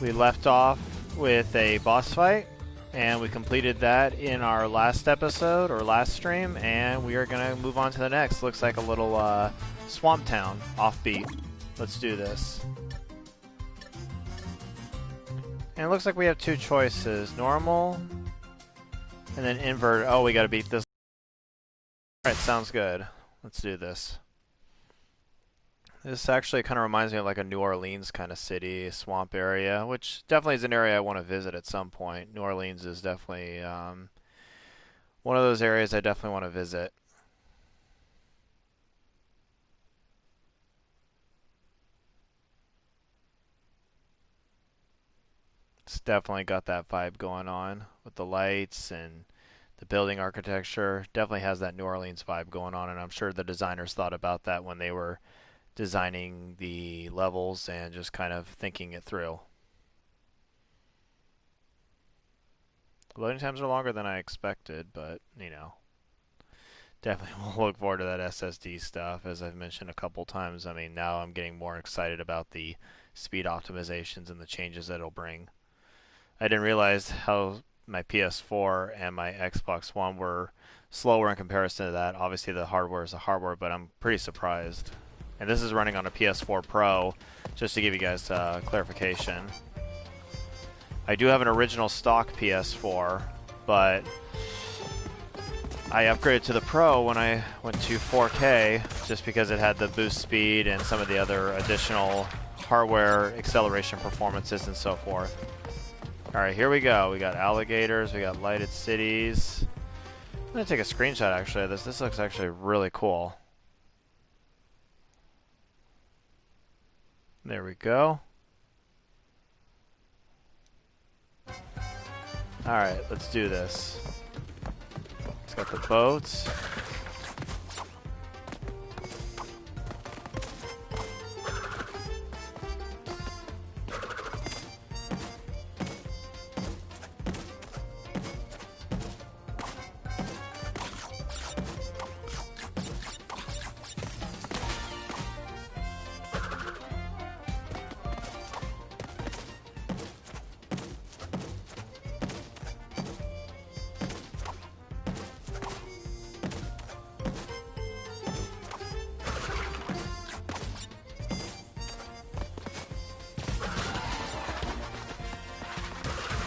We left off with a boss fight, and we completed that in our last episode, or last stream, and we are going to move on to the next. Looks like a little swamp town, offbeat. Let's do this. And it looks like we have two choices, normal, and then invert. Oh, we got to beat this. Alright, sounds good. Let's do this. This actually kind of reminds me of like a New Orleans kind of city, swamp area, which definitely is an area I want to visit at some point. New Orleans is definitely one of those areas I definitely want to visit. It's definitely got that vibe going on with the lights and the building architecture. Definitely has that New Orleans vibe going on, and I'm sure the designers thought about that when they were designing the levels and just kind of thinking it through. Loading times are longer than I expected, but you know, definitely we'll look forward to that SSD stuff. As I've mentioned a couple times, I mean, now I'm getting more excited about the speed optimizations and the changes that it'll bring. I didn't realize how my PS4 and my Xbox One were slower in comparison to that. Obviously the hardware is the hardware, but I'm pretty surprised. And this is running on a PS4 Pro, just to give you guys clarification. I do have an original stock PS4, but I upgraded to the Pro when I went to 4K, just because it had the boost speed and some of the other additional hardware acceleration performances and so forth. Alright, here we go. We got alligators, we got lighted cities. I'm going to take a screenshot actually of this. This looks actually really cool. There we go. Alright, let's do this. It's got the boats.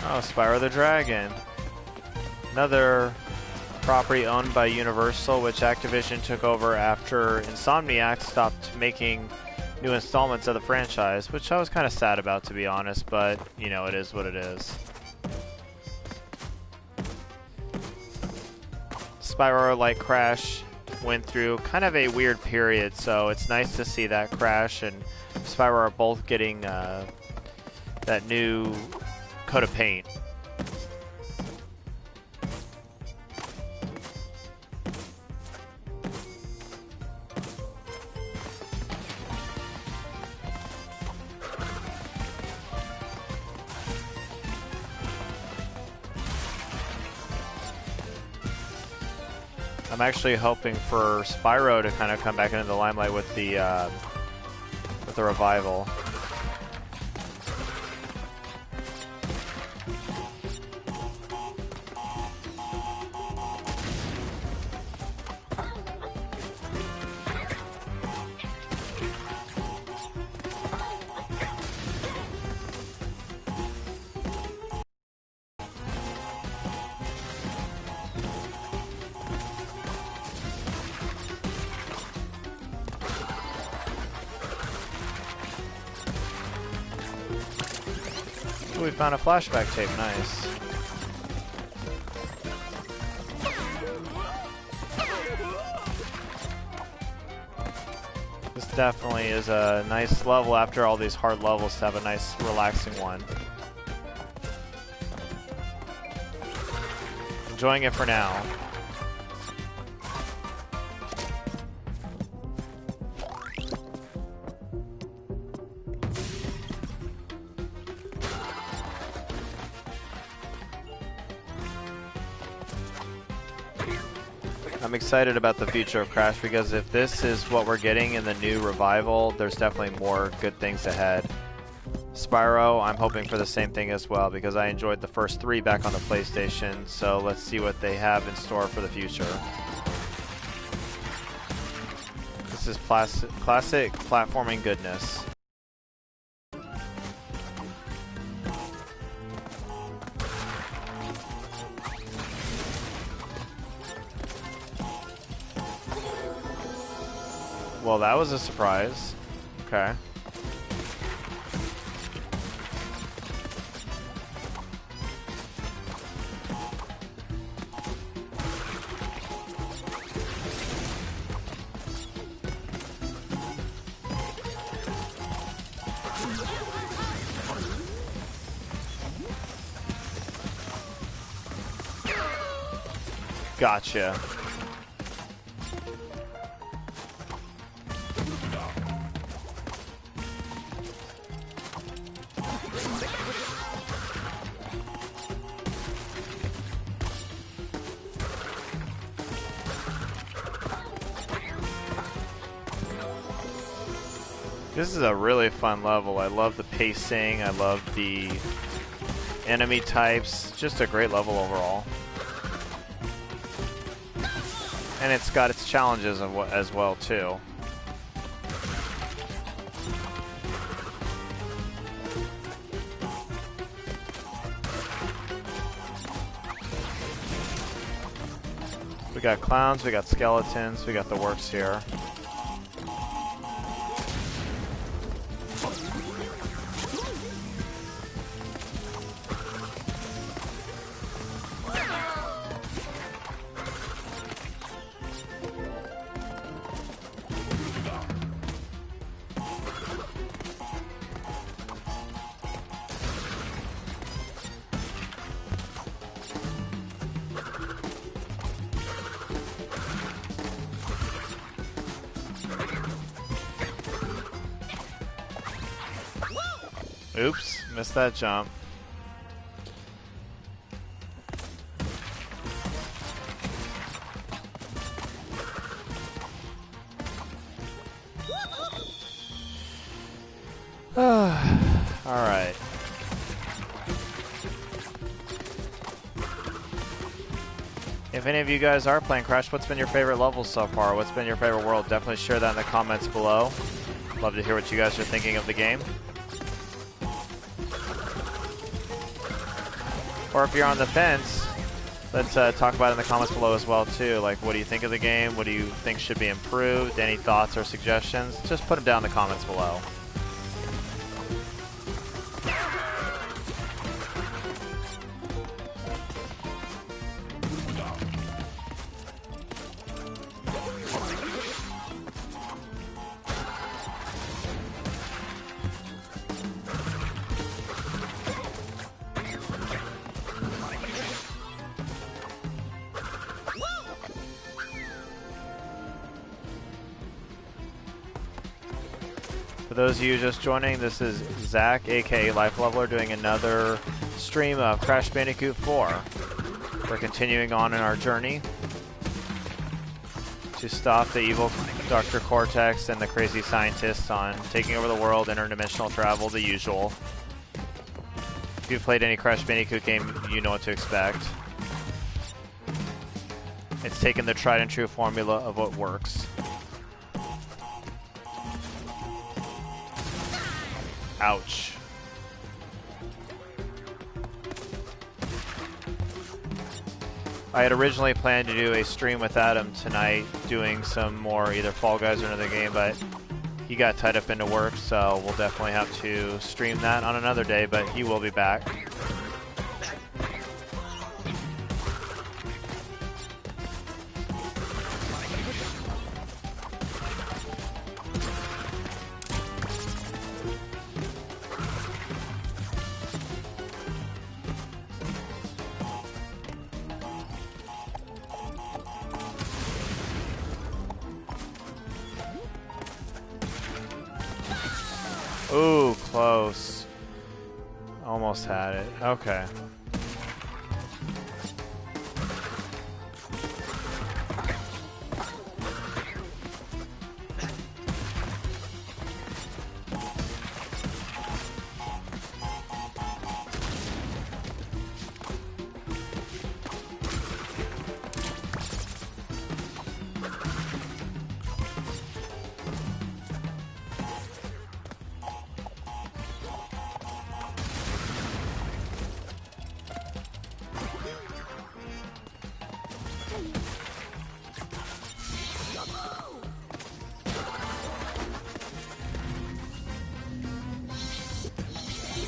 Oh, Spyro the Dragon. Another property owned by Universal, which Activision took over after Insomniac stopped making new installments of the franchise, which I was kind of sad about, to be honest, but, you know, it is what it is. Spyro Light Crash went through kind of a weird period, so it's nice to see that Crash and Spyro are both getting that new coat of paint. I'm actually hoping for Spyro to kind of come back into the limelight with the revival. We found a flashback tape, nice. This definitely is a nice level after all these hard levels to have a nice relaxing one. Enjoying it for now. I'm excited about the future of Crash because if this is what we're getting in the new revival, there's definitely more good things ahead. Spyro, I'm hoping for the same thing as well because I enjoyed the first 3 back on the PlayStation, so let's see what they have in store for the future. This is classic platforming goodness. Well, that was a surprise. Okay. Gotcha. This is a really fun level. I love the pacing. I love the enemy types. Just a great level overall. And it's got its challenges as well, too. We got clowns, we got skeletons, we got the works here. Oops, missed that jump. Alright. If any of you guys are playing Crash, what's been your favorite level so far? What's been your favorite world? Definitely share that in the comments below. Love to hear what you guys are thinking of the game. Or if you're on the fence, let's talk about it in the comments below as well too. Like, what do you think of the game? What do you think should be improved? Any thoughts or suggestions? Just put them down in the comments below. For those of you just joining, this is Zach, aka Life Leveler, doing another stream of Crash Bandicoot 4. We're continuing on in our journey to stop the evil Dr. Cortex and the crazy scientists on taking over the world, interdimensional travel, the usual. If you've played any Crash Bandicoot game, you know what to expect. It's taken the tried and true formula of what works. Ouch. I had originally planned to do a stream with Adam tonight, doing some more either Fall Guys or another game, but he got tied up into work, so we'll definitely have to stream that on another day, but he will be back. Ooh, close. Almost had it. Okay.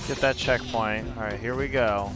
Get that checkpoint. Alright, here we go.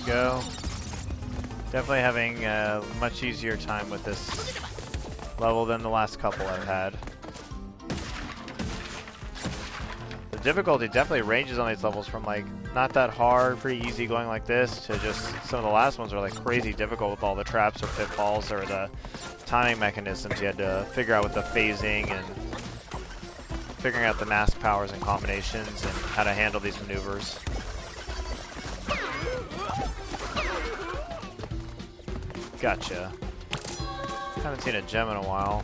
Go. Definitely having a much easier time with this level than the last couple I've had. The difficulty definitely ranges on these levels from like not that hard, pretty easy going like this, to just some of the last ones are like crazy difficult with all the traps or pitfalls or the timing mechanisms you had to figure out with the phasing and figuring out the mask powers and combinations and how to handle these maneuvers. Gotcha. Haven't seen a gem in a while.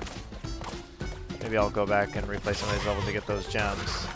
Maybe I'll go back and replay some of these levels to get those gems.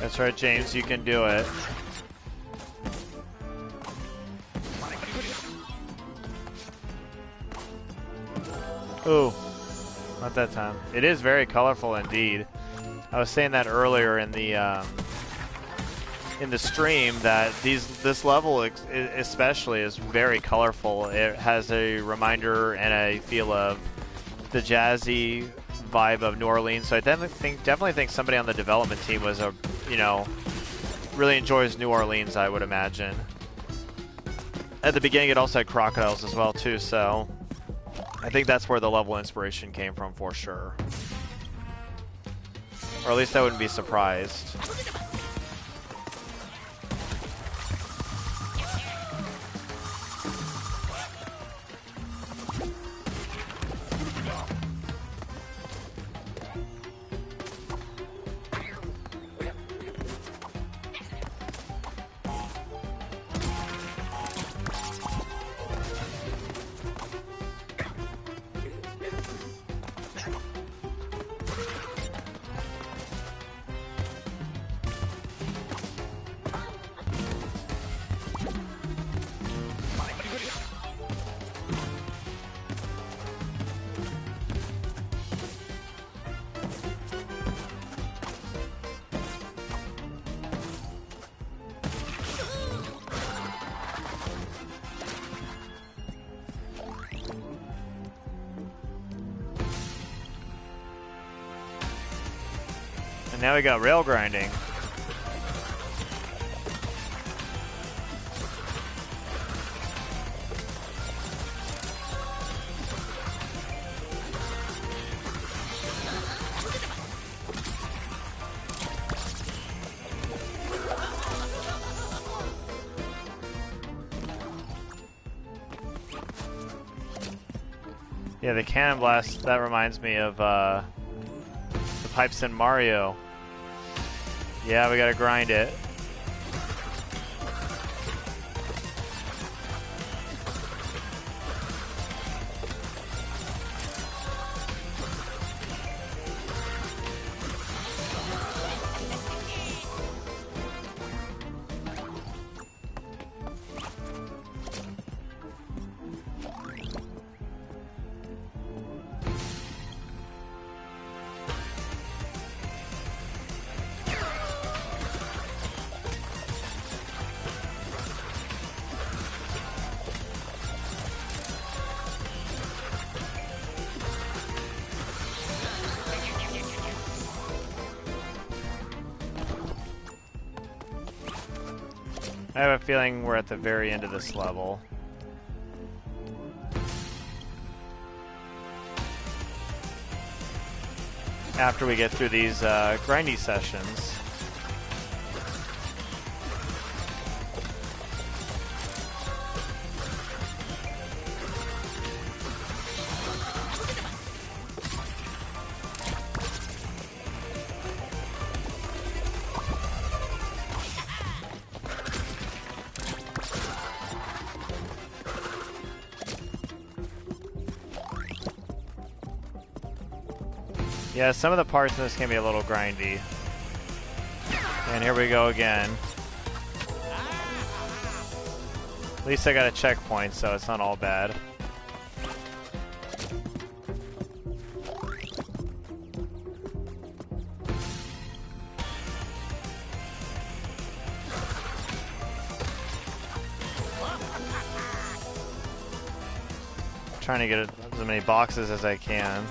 That's right, James, you can do it. Ooh, not that time. It is very colorful indeed. I was saying that earlier in the stream that this level especially is very colorful. It has a reminder and a feel of the jazzy vibe of New Orleans. So I definitely think somebody on the development team was really enjoys New Orleans, I would imagine. At the beginning, it also had crocodiles as well too. So I think that's where the level inspiration came from for sure. Or at least I wouldn't be surprised. And now we got rail grinding. Yeah, the cannon blast, that reminds me of the pipes in Mario. Yeah, we gotta grind it. I have a feeling we're at the very end of this level. After we get through these grindy sessions. Yeah, some of the parts in this can be a little grindy. And here we go again. At least I got a checkpoint, so it's not all bad. Trying to get as many boxes as I can.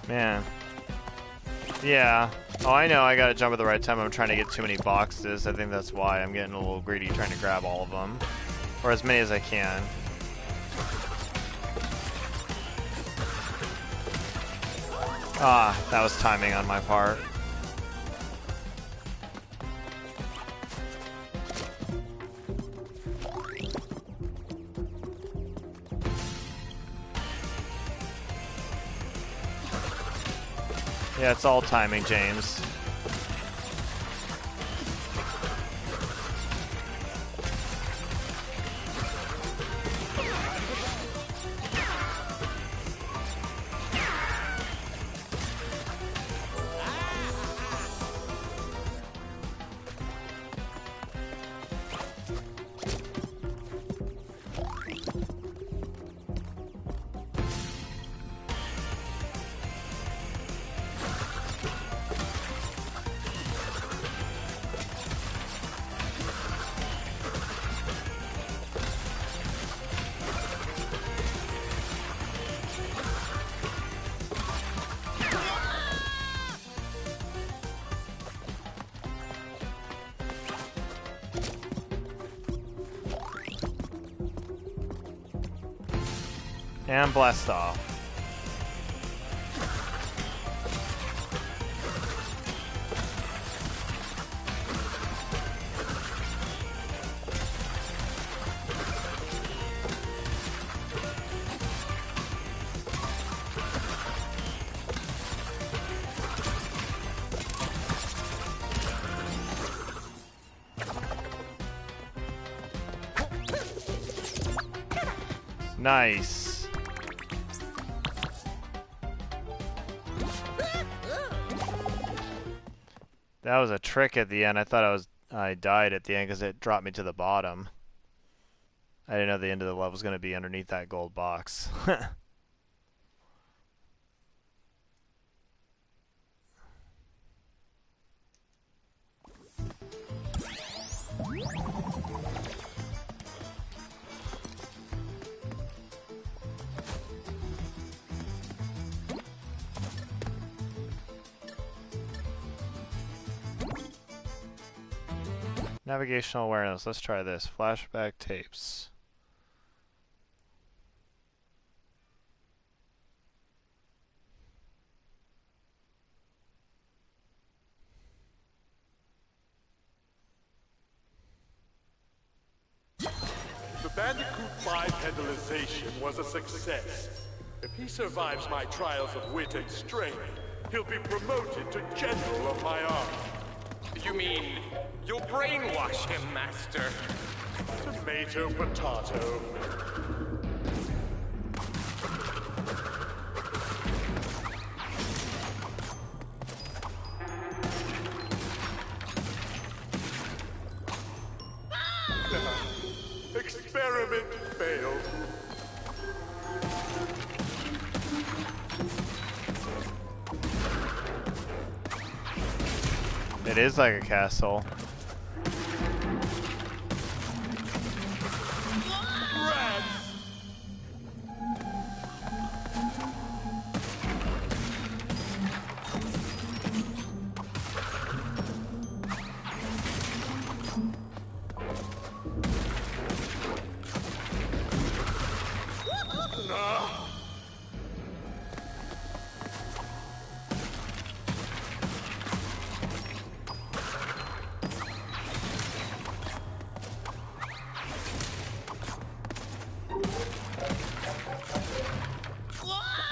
Man. Yeah. Oh, I know, I gotta jump at the right time. I'm trying to get too many boxes. I think that's why I'm getting a little greedy trying to grab all of them. Or as many as I can. Ah, that was timing on my part. Yeah, it's all timing, James. And blast off. Nice. That was a trick at the end. I thought I died at the end because it dropped me to the bottom. I didn't know the end of the level was going to be underneath that gold box. Navigational awareness. Let's try this. Flashback tapes. The Bandicoot 5 pedalization was a success. If he survives my trials of wit and strength, he'll be promoted to General of my army. You mean, you'll brainwash him, Master? Tomato, potato. Experiment failed. It is like a castle.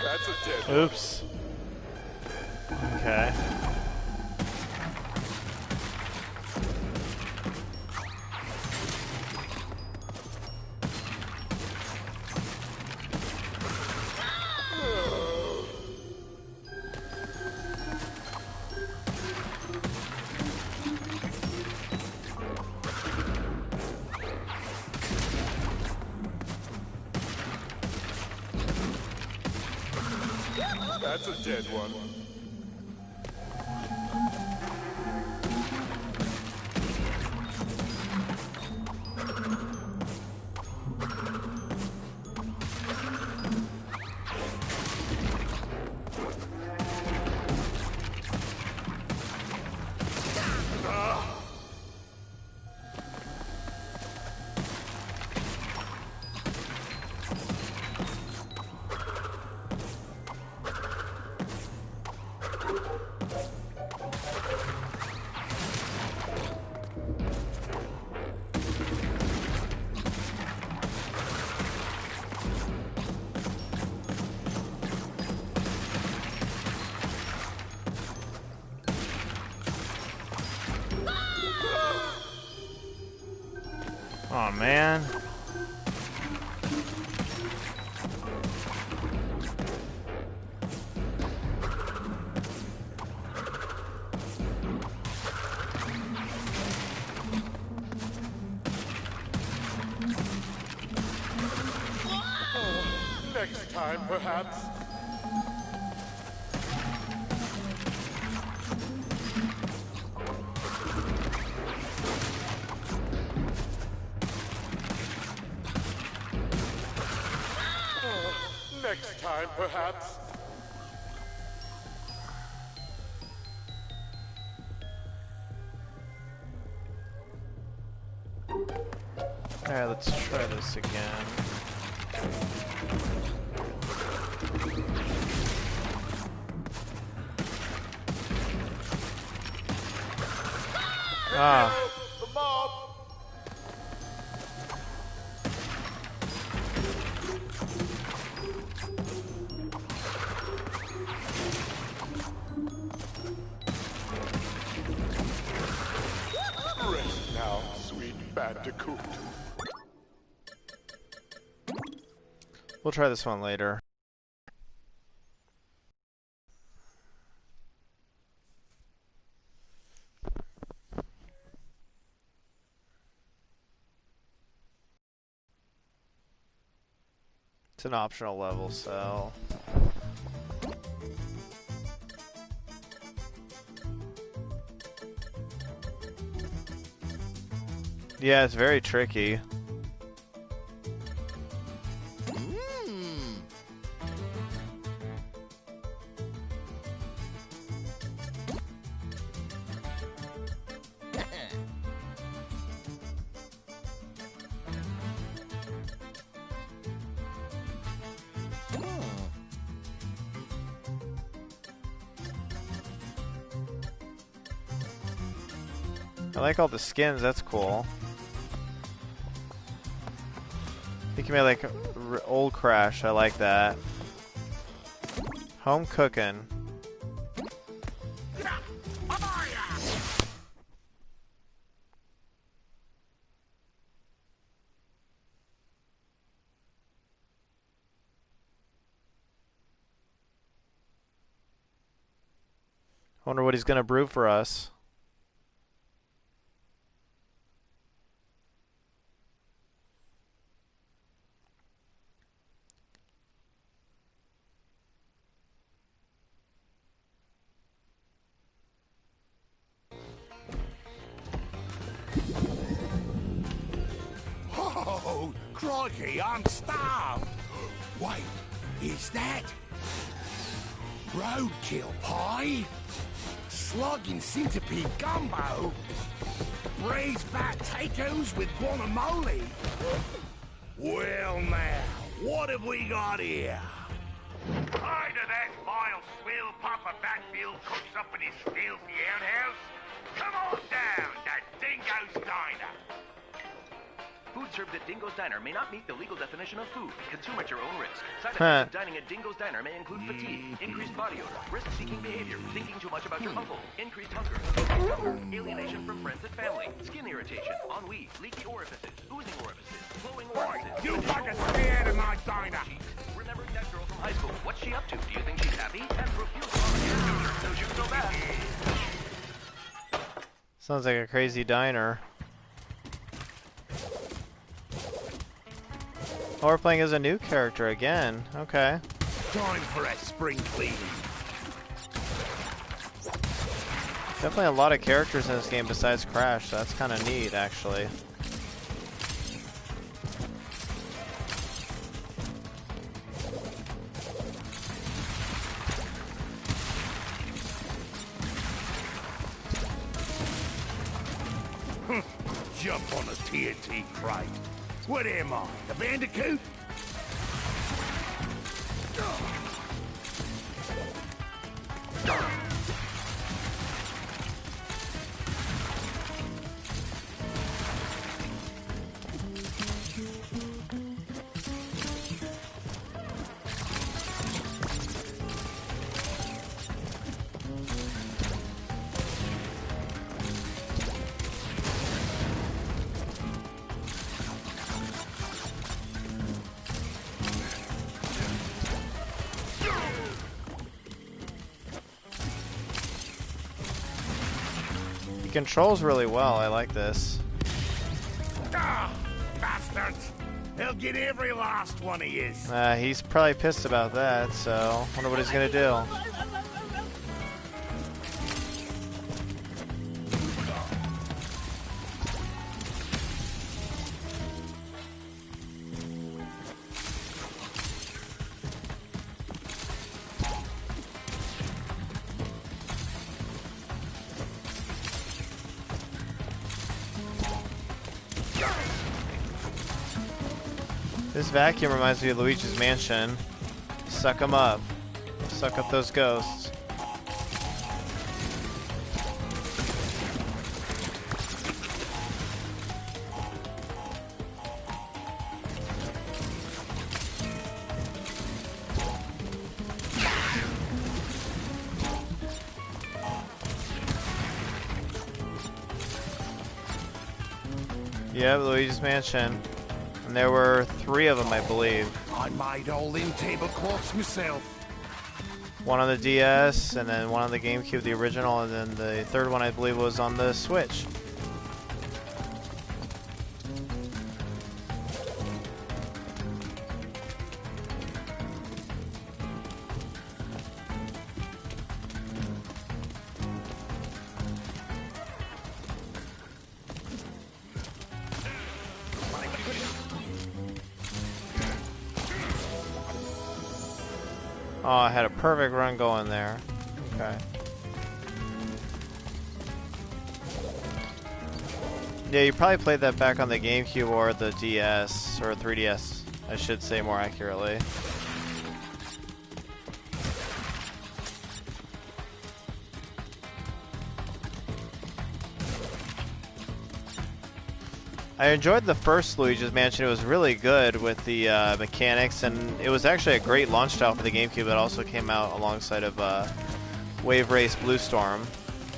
That's a dead one. Oops. Okay. That's a dead one. Oh man. Next time, perhaps. Next time, perhaps. Alright, let's try this again. Ah. The mob! Rest now, sweet Bandicoot. We'll try this one later. It's an optional level, so... Yeah, it's very tricky. I like all the skins, that's cool. You can make like old Crash, I like that. Home cooking. Wonder what he's gonna brew for us. Oh, crikey, I'm starved. Wait, is that roadkill pie? Slugging centipede gumbo? Braised potatoes with guacamole? Well now, what have we got here? Either that vile swill Papa Backfield cooks up in his filthy outhouse. Come on down to Dingo's Diner. Food served at Dingo's Diner may not meet the legal definition of food. Consume at your own risk. Side effects of dining at Dingo's Diner may include fatigue, increased body odor, risk-seeking behavior, thinking too much about your uncle, increased hunger, alienation from friends and family, skin irritation, ennui, leaky orifices, oozing orifices, flowing orifices. You fucking stay out of my diner! Remembering that girl from high school. What's she up to? Do you think she's happy? And refuse to volunteer so you so bad. Sounds like a crazy diner. Oh, we're playing as a new character again. Okay. Time for a spring cleaning. Definitely a lot of characters in this game besides Crash, so that's kind of neat, actually. Jump on a TNT crate. What am I, a Bandicoot? Controls really well. I like this. Ah, bastards! He'll get every last one of his. He's probably pissed about that, so wonder what he's gonna do. This vacuum reminds me of Luigi's Mansion. Suck them up. Suck up those ghosts. Yep, Luigi's Mansion. And there were 3 of them, I believe. I made all them tablecloths myself. One on the DS, and then one on the GameCube, the original, and then the third one I believe was on the Switch. Oh, I had a perfect run going there. Okay. Yeah, you probably played that back on the GameCube or the DS, or 3DS, I should say more accurately. I enjoyed the first Luigi's Mansion. It was really good with the mechanics, and it was actually a great launch title for the GameCube. It also came out alongside of Wave Race Blue Storm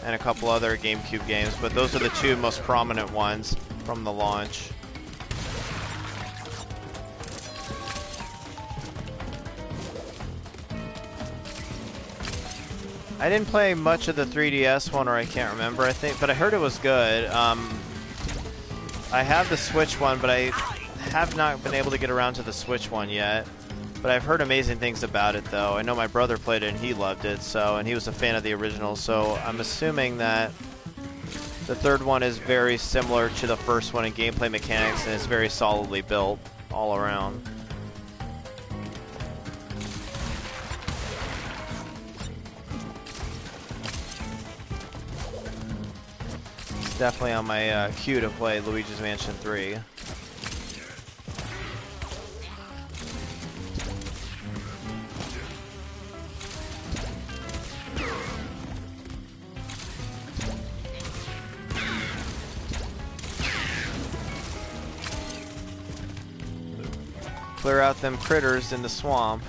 and a couple other GameCube games, but those are the two most prominent ones from the launch. I didn't play much of the 3DS one, or I can't remember, I think, but I heard it was good. I have the Switch one, but I have not been able to get around to the Switch one yet. But I've heard amazing things about it, though. I know my brother played it and he loved it, so, and he was a fan of the original, so I'm assuming that the third one is very similar to the first one in gameplay mechanics and is very solidly built all around. Definitely on my queue to play Luigi's Mansion 3. Clear out them critters in the swamp.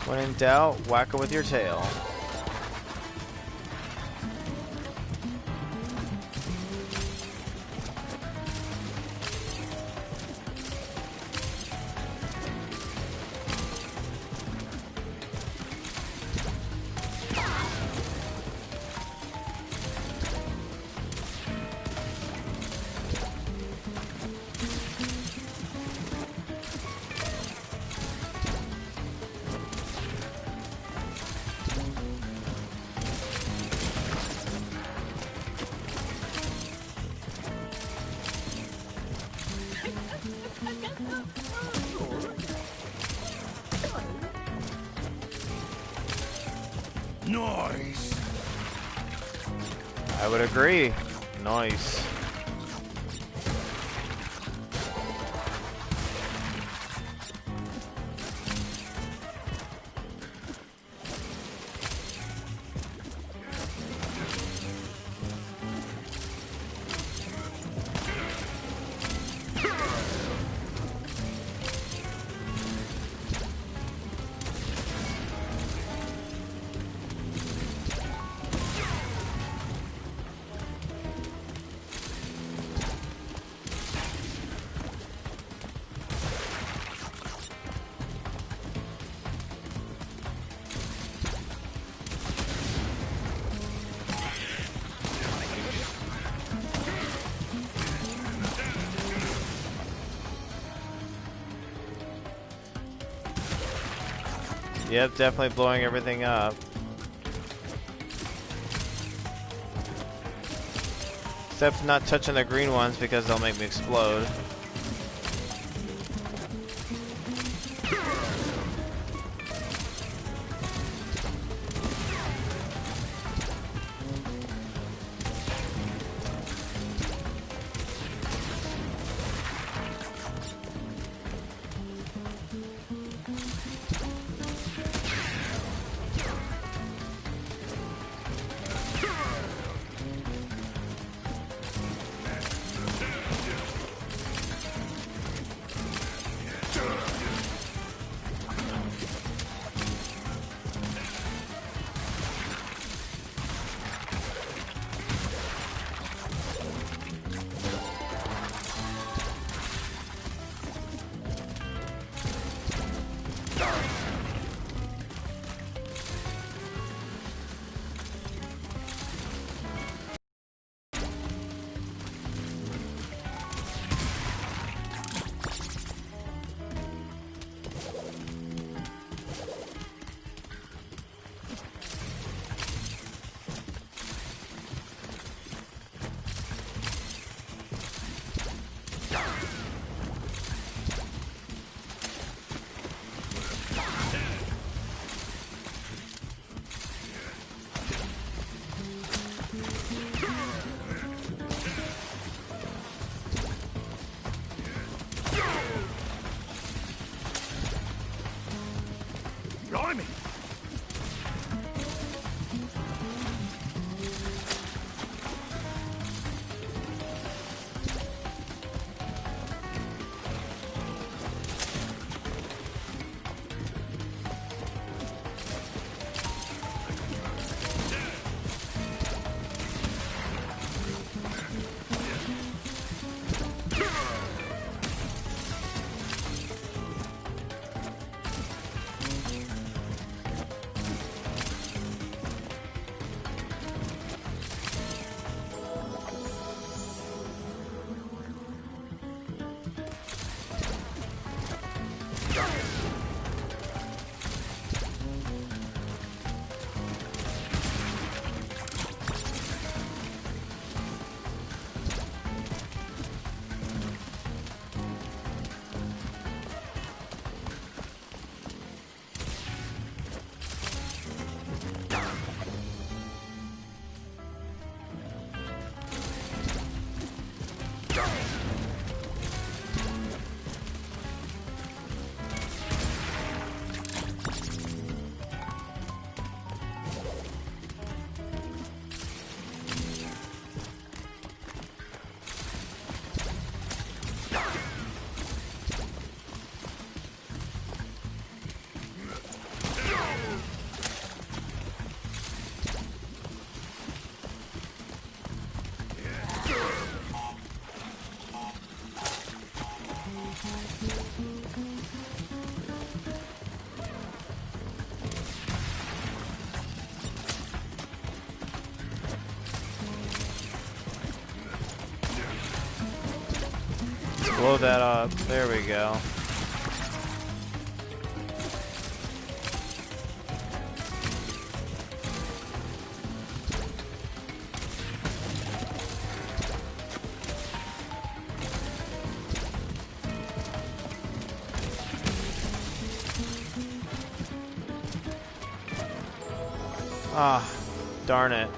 When in doubt, whack it with your tail. Nice. I would agree. Nice. Yep, definitely blowing everything up. Except not touching the green ones because they'll make me explode. Blow that up. There we go. Ah, darn it.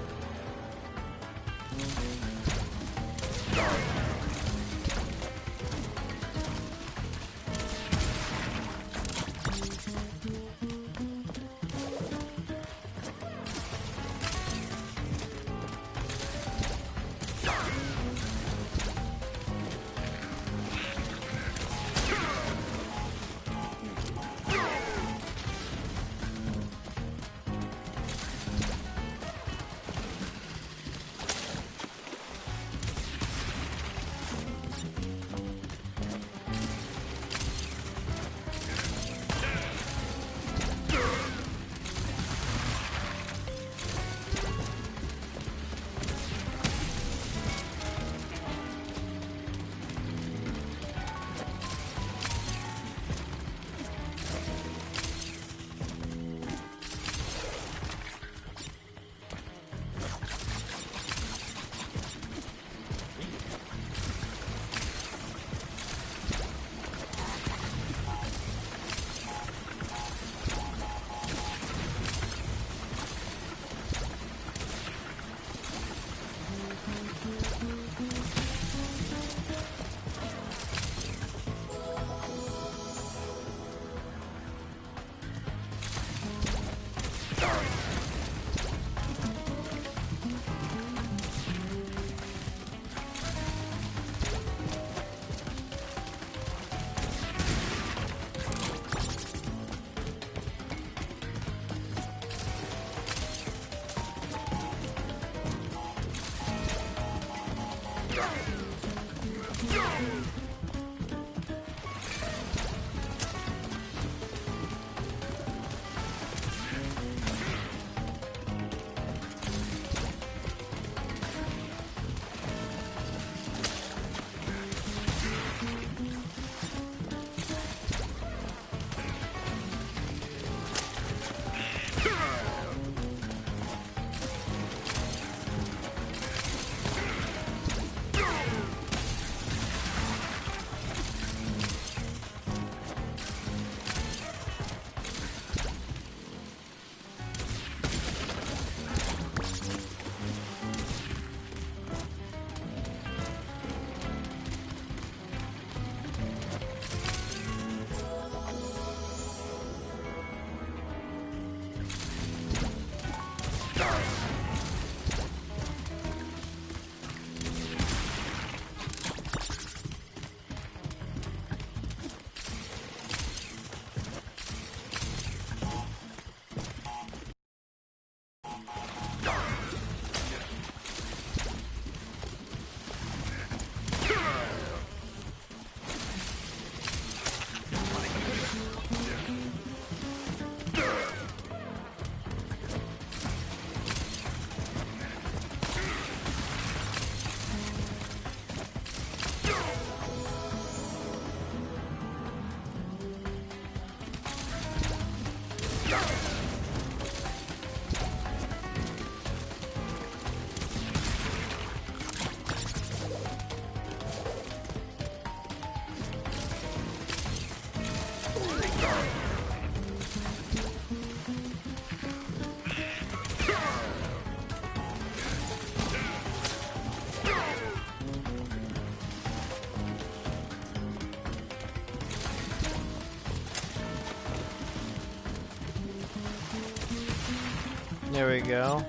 There we go.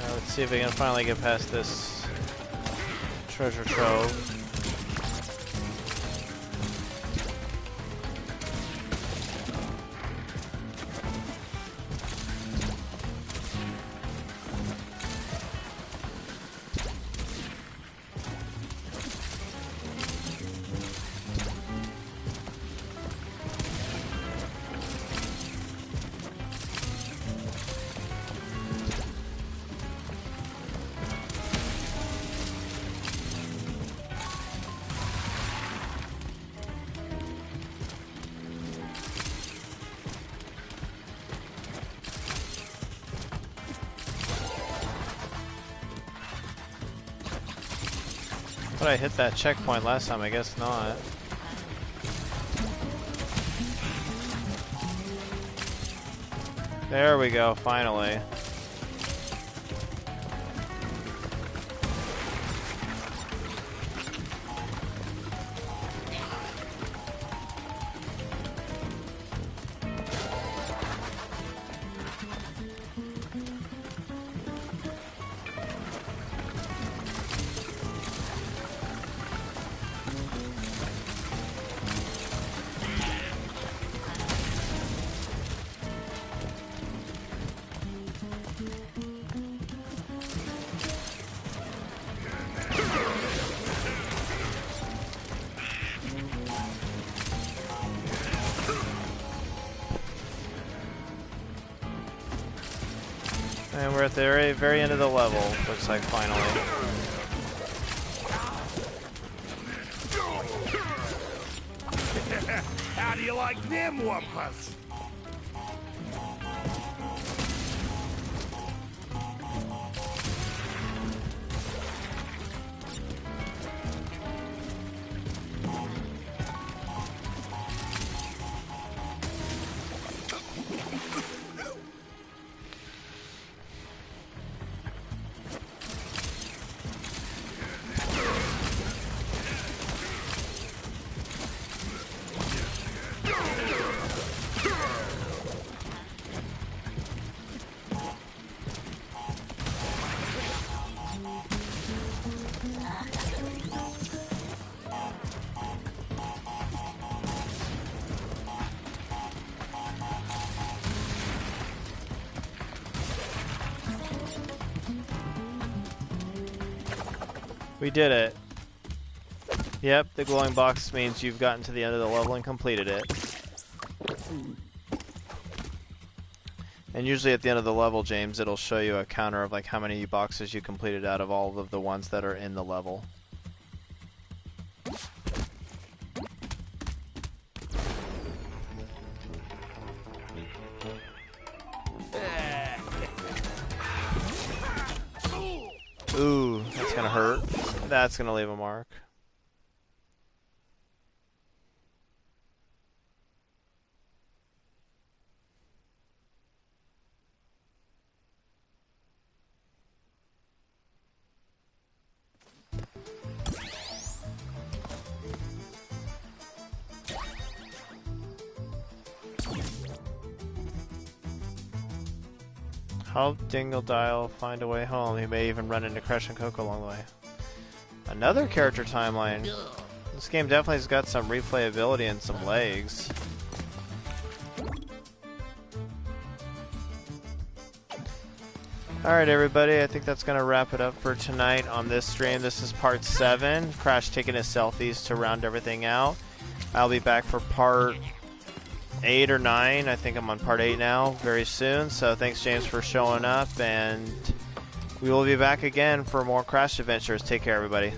Let's see if we can finally get past this treasure trove. But I hit that checkpoint last time, I guess not. There we go, finally. And we're at the very end of the level, looks like, finally. How do you like them wumpers? We did it. Yep, the glowing box means you've gotten to the end of the level and completed it. And usually at the end of the level, James, it'll show you a counter of like how many boxes you completed out of all of the ones that are in the level. Ooh, that's gonna hurt. That's gonna leave a mark. Help Dingle find a way home. He may even run into Crash and Coco along the way. Another character timeline. This game definitely has got some replayability and some legs. Alright everybody, I think that's going to wrap it up for tonight on this stream. This is part 7. Crash taking his selfies to round everything out. I'll be back for part 8 or 9. I think I'm on part 8 now very soon. So thanks James for showing up, and we will be back again for more Crash adventures. Take care everybody.